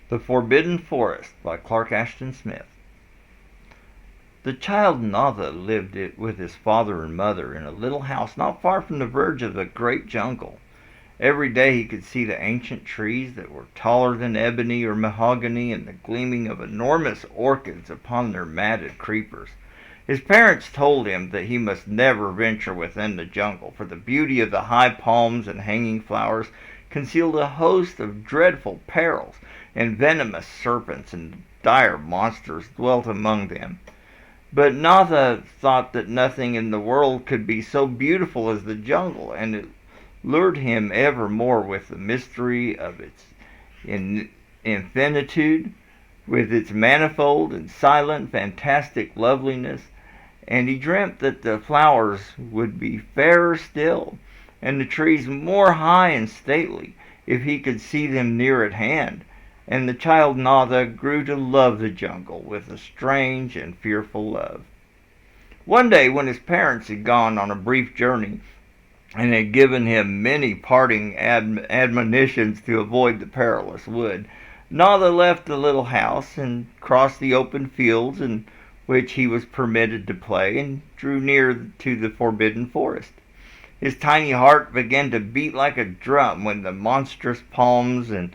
The Forbidden Forest by Ashton Smith. The child Nava lived with his father and mother in a little house not far from the verge of the great jungle. Every day he could see the ancient trees that were taller than ebony or mahogany and the gleaming of enormous orchids upon their matted creepers. His parents told him that he must never venture within the jungle, for the beauty of the high palms and hanging flowers concealed a host of dreadful perils, and venomous serpents and dire monsters dwelt among them. But Natha thought that nothing in the world could be so beautiful as the jungle, and it lured him ever more with the mystery of its infinitude, with its manifold and silent, fantastic loveliness. And he dreamt that the flowers would be fairer still, and the trees more high and stately, if he could see them near at hand. And the child Nada grew to love the jungle with a strange and fearful love. One day, when his parents had gone on a brief journey and had given him many parting admonitions to avoid the perilous wood, Nada left the little house and crossed the open fields in which he was permitted to play, and drew near to the forbidden forest. His tiny heart began to beat like a drum when the monstrous palms and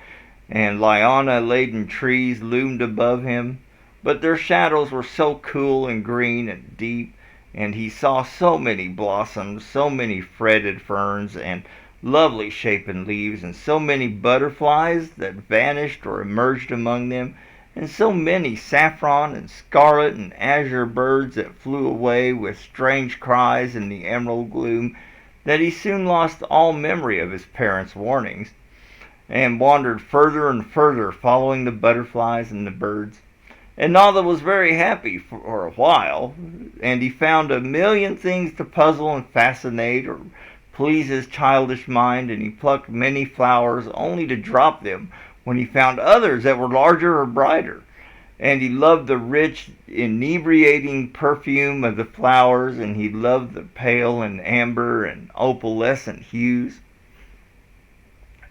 liana-laden trees loomed above him, but their shadows were so cool and green and deep, and he saw so many blossoms, so many fretted ferns and lovely shapen leaves, and so many butterflies that vanished or emerged among them, and so many saffron and scarlet and azure birds that flew away with strange cries in the emerald gloom, that he soon lost all memory of his parents' warnings, and wandered further and further, following the butterflies and the birds. And Nala was very happy for a while, and he found a million things to puzzle and fascinate or please his childish mind, and he plucked many flowers only to drop them when he found others that were larger or brighter. And he loved the rich, inebriating perfume of the flowers, and he loved the pale and amber and opalescent hues.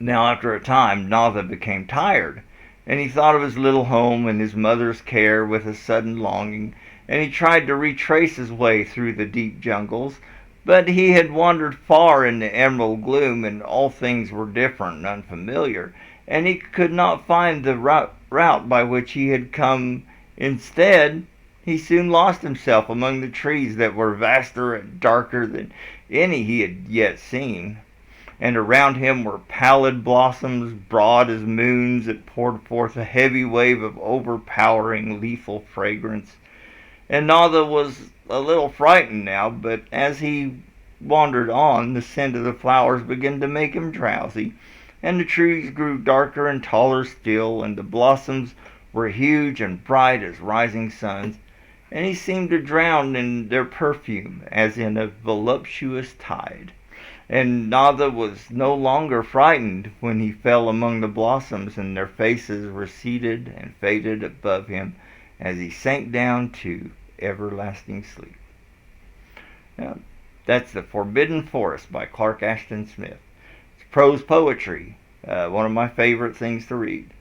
Now, after a time, Nava became tired, and he thought of his little home and his mother's care with a sudden longing, and he tried to retrace his way through the deep jungles, but he had wandered far in the emerald gloom, and all things were different and unfamiliar, and he could not find the route by which he had come. Instead, he soon lost himself among the trees that were vaster and darker than any he had yet seen, and around him were pallid blossoms, broad as moons, that poured forth a heavy wave of overpowering lethal fragrance. And Nada was a little frightened now, but as he wandered on, the scent of the flowers began to make him drowsy, and the trees grew darker and taller still, and the blossoms were huge and bright as rising suns, and he seemed to drown in their perfume as in a voluptuous tide. And Nada was no longer frightened when he fell among the blossoms, and their faces receded and faded above him as he sank down to everlasting sleep. Now, that's The Forbidden Forest by Ashton Smith. It's prose poetry, one of my favorite things to read.